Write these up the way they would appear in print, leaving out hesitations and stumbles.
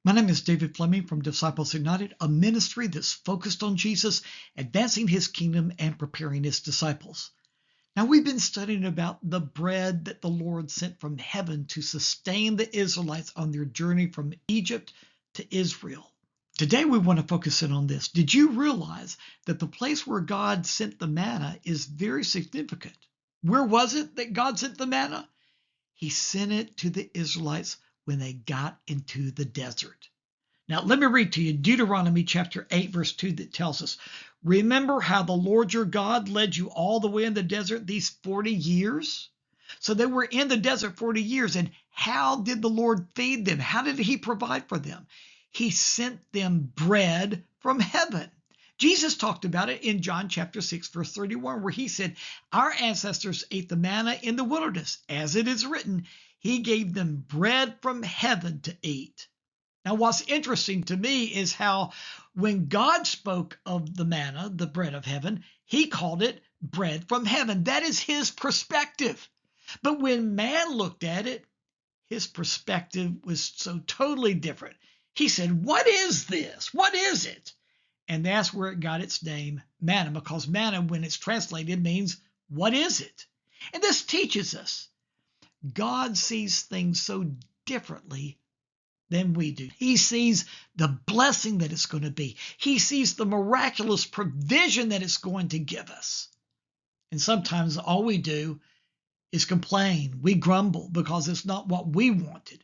My name is David Fleming from Disciples United, a ministry that's focused on Jesus, advancing his kingdom and preparing his disciples. Now, we've been studying about the bread that the Lord sent from heaven to sustain the Israelites on their journey from Egypt to Israel. Today, we want to focus in on this. Did you realize that the place where God sent the manna is very significant? Where was it that God sent the manna? He sent it to the Israelites when they got into the desert. Now, let me read to you Deuteronomy chapter 8, verse 2 that tells us, remember how the Lord your God led you all the way in the desert these 40 years? So they were in the desert 40 years. And how did the Lord feed them? How did he provide for them? He sent them bread from heaven. Jesus talked about it in John chapter 6, verse 31, where he said, our ancestors ate the manna in the wilderness. As it is written, he gave them bread from heaven to eat. Now, what's interesting to me is how when God spoke of the manna, the bread of heaven, he called it bread from heaven. That is his perspective. But when man looked at it, his perspective was so totally different. He said, what is this? What is it? And that's where it got its name, manna, because manna, when it's translated, means, what is it? And this teaches us God sees things so differently than we do. He sees the blessing that it's going to be. He sees the miraculous provision that it's going to give us. And sometimes all we do is complain. We grumble because it's not what we wanted.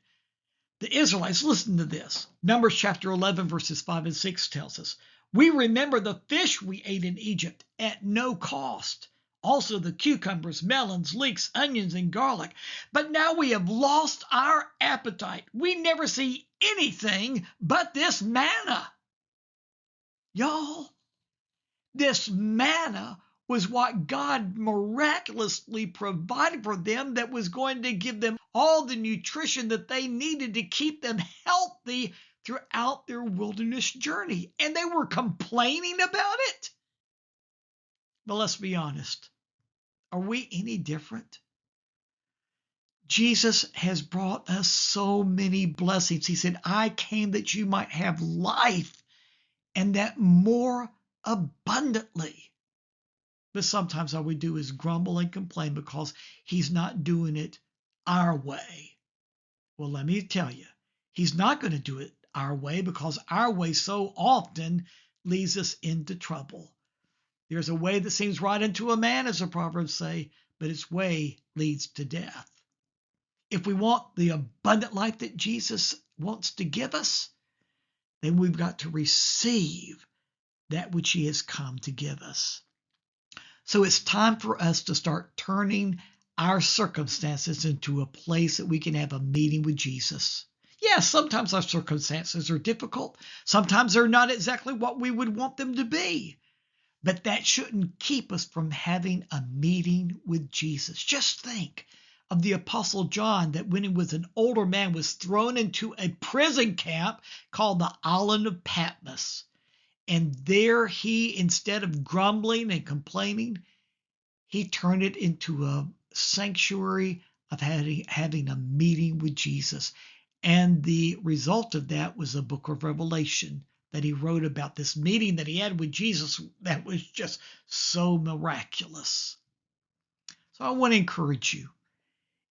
The Israelites, listen to this. Numbers chapter 11, verses 5 and 6 tells us, we remember the fish we ate in Egypt at no cost. Also the cucumbers, melons, leeks, onions, and garlic. But now we have lost our appetite. We never see anything but this manna. Y'all, this manna was what God miraculously provided for them that was going to give them all the nutrition that they needed to keep them healthy throughout their wilderness journey. And they were complaining about it. But let's be honest. Are we any different? Jesus has brought us so many blessings. He said, I came that you might have life and that more abundantly. But sometimes all we do is grumble and complain because he's not doing it our way. Well, let me tell you, he's not going to do it our way because our way so often leads us into trouble. There's a way that seems right unto a man, as the Proverbs say, but its way leads to death. If we want the abundant life that Jesus wants to give us, then we've got to receive that which he has come to give us. So it's time for us to start turning our circumstances into a place that we can have a meeting with Jesus. Yes, sometimes our circumstances are difficult. Sometimes they're not exactly what we would want them to be. But that shouldn't keep us from having a meeting with Jesus. Just think of the Apostle John that when he was an older man was thrown into a prison camp called the island of Patmos. And there he, instead of grumbling and complaining, he turned it into a sanctuary of having a meeting with Jesus. And the result of that was the book of Revelation that he wrote about this meeting that he had with Jesus that was just so miraculous. So I want to encourage you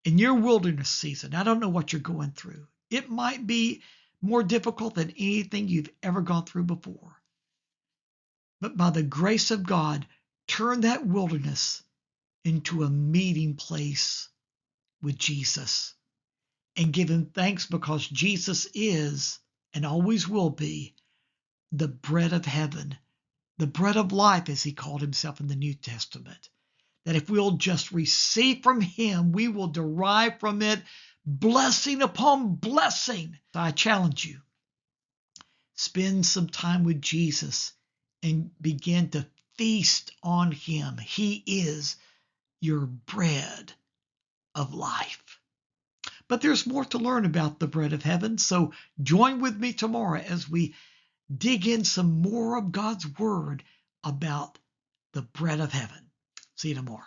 in your wilderness season. I don't know what you're going through. It might be more difficult than anything you've ever gone through before. But by the grace of God, turn that wilderness into a meeting place with Jesus and give him thanks because Jesus is and always will be the bread of heaven, the bread of life, as he called himself in the New Testament. That if we'll just receive from him, we will derive from it blessing upon blessing. So I challenge you, spend some time with Jesus and begin to feast on him. He is your bread of life. But there's more to learn about the bread of heaven, so join with me tomorrow as we dig in some more of God's word about the bread of heaven. See you tomorrow.